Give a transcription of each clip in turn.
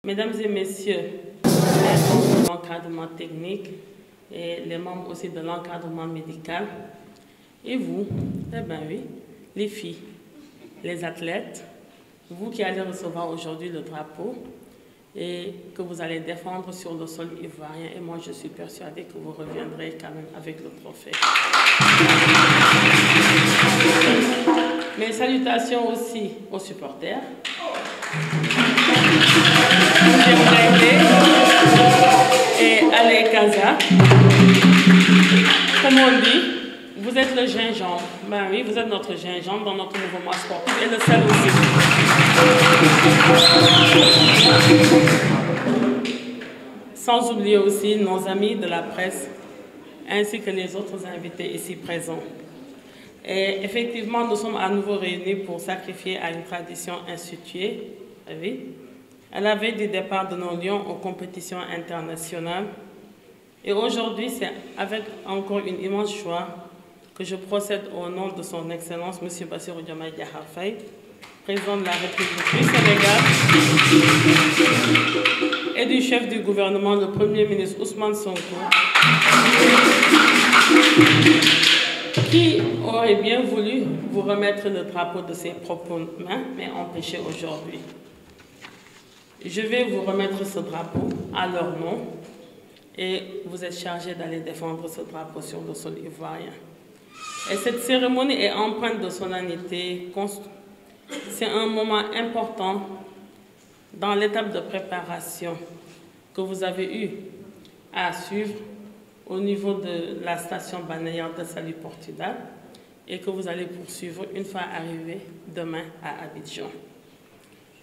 Mesdames et messieurs, les membres de l'encadrement technique et les membres aussi de l'encadrement médical, et vous, eh bien oui, les filles, les athlètes, vous qui allez recevoir aujourd'hui le drapeau et que vous allez défendre sur le sol ivoirien, et moi je suis persuadée que vous reviendrez quand même avec le trophée. Mes salutations aussi aux supporters. Et allez, Kaza. Comme on dit, vous êtes le gingembre. Ben oui, vous êtes notre gingembre dans notre mouvement sportif et le sel aussi. Sans oublier aussi nos amis de la presse ainsi que les autres invités ici présents. Et effectivement, nous sommes à nouveau réunis pour sacrifier à une tradition instituée, oui, à la veille du départ de nos lions aux compétitions internationales. Et aujourd'hui, c'est avec encore une immense joie que je procède au nom de son Excellence, M. Bassirou Diomaye Diakhar Faye, président de la République du Sénégal, et du chef du gouvernement, le Premier ministre Ousmane Sonko, qui aurait bien voulu vous remettre le drapeau de ses propres mains, mais empêché aujourd'hui. Je vais vous remettre ce drapeau à leur nom et vous êtes chargés d'aller défendre ce drapeau sur le sol ivoirien. Et cette cérémonie est empreinte de solennité. C'est un moment important dans l'étape de préparation que vous avez eu à suivre au niveau de la station balnéaire de Saly Portudal et que vous allez poursuivre une fois arrivé demain à Abidjan.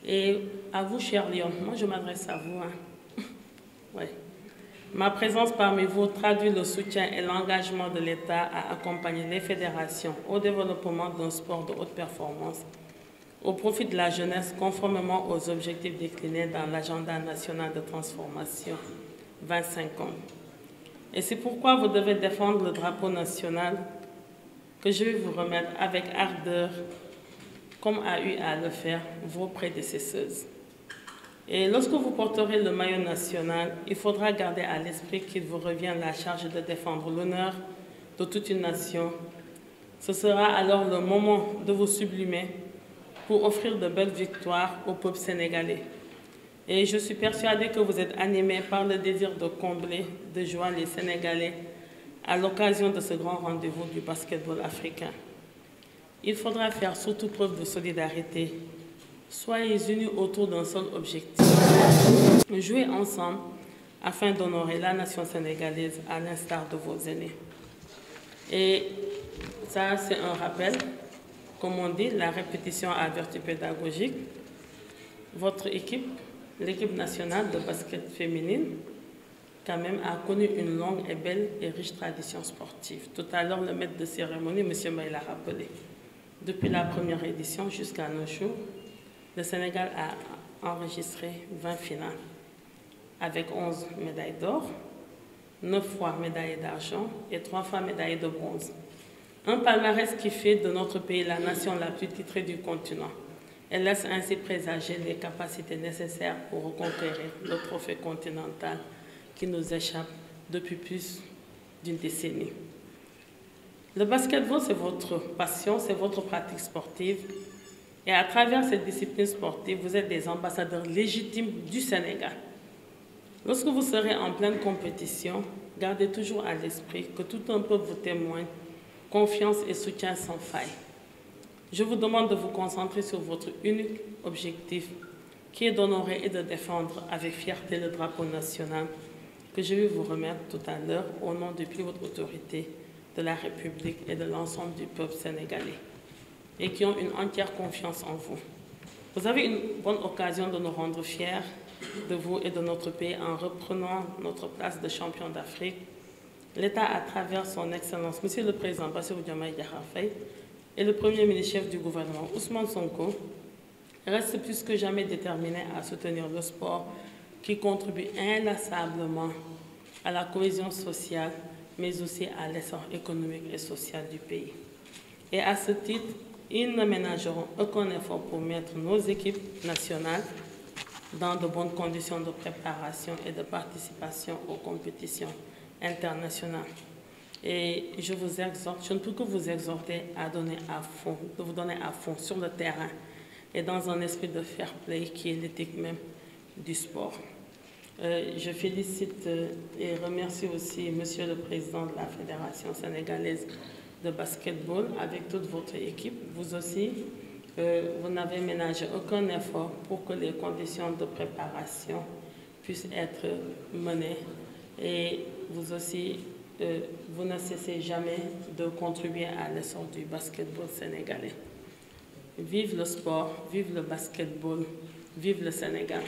Et à vous, chers lions, moi je m'adresse à vous. Hein. Ouais. Ma présence parmi vous traduit le soutien et l'engagement de l'État à accompagner les fédérations au développement d'un sport de haute performance au profit de la jeunesse conformément aux objectifs déclinés dans l'agenda national de transformation 2050. Et c'est pourquoi vous devez défendre le drapeau national que je vais vous remettre avec ardeur, comme a eu à le faire vos prédécesseuses. Et lorsque vous porterez le maillot national, il faudra garder à l'esprit qu'il vous revient la charge de défendre l'honneur de toute une nation. Ce sera alors le moment de vous sublimer pour offrir de belles victoires au peuple sénégalais. Et je suis persuadée que vous êtes animés par le désir de combler de joie les Sénégalais à l'occasion de ce grand rendez-vous du basketball africain. Il faudra faire surtout preuve de solidarité. Soyez unis autour d'un seul objectif. Jouez ensemble afin d'honorer la nation sénégalaise à l'instar de vos aînés. Et ça, c'est un rappel. Comme on dit, la répétition a vertu pédagogique. Votre équipe, l'équipe nationale de basket féminine, quand même a connu une longue et belle et riche tradition sportive. Tout à l'heure, le maître de cérémonie, M. May, l'a rappelé. Depuis la première édition jusqu'à nos jours, le Sénégal a enregistré 20 finales, avec 11 médailles d'or, 9 fois médaillées d'argent et 3 fois médaillées de bronze. Un palmarès qui fait de notre pays la nation la plus titrée du continent. Elle laisse ainsi présager les capacités nécessaires pour reconquérir le trophée continental qui nous échappe depuis plus d'une décennie. Le basketball, c'est votre passion, c'est votre pratique sportive. Et à travers cette discipline sportive, vous êtes des ambassadeurs légitimes du Sénégal. Lorsque vous serez en pleine compétition, gardez toujours à l'esprit que tout un peuple vous témoigne confiance et soutien sans faille. Je vous demande de vous concentrer sur votre unique objectif, qui est d'honorer et de défendre avec fierté le drapeau national que je vais vous remettre tout à l'heure au nom de plus haute autorité de la République et de l'ensemble du peuple sénégalais, et qui ont une entière confiance en vous. Vous avez une bonne occasion de nous rendre fiers de vous et de notre pays en reprenant notre place de champion d'Afrique. L'État, à travers son Excellence, Monsieur le Président Bassirou Diomaye Diakhar Faye, et le Premier ministre chef du gouvernement, Ousmane Sonko, reste plus que jamais déterminé à soutenir le sport qui contribue inlassablement à la cohésion sociale, mais aussi à l'essor économique et social du pays. Et à ce titre, ils ne ménageront aucun effort pour mettre nos équipes nationales dans de bonnes conditions de préparation et de participation aux compétitions internationales. Et je vous exhorte, je ne peux que vous exhorter à donner à fond, de vous donner à fond sur le terrain et dans un esprit de fair play qui est l'éthique même du sport. Je félicite et remercie aussi Monsieur le Président de la Fédération sénégalaise de basketball avec toute votre équipe. Vous aussi, vous n'avez ménagé aucun effort pour que les conditions de préparation puissent être menées. Et vous aussi, vous ne cessez jamais de contribuer à l'essor du basketball sénégalais. Vive le sport, vive le basketball, vive le Sénégal.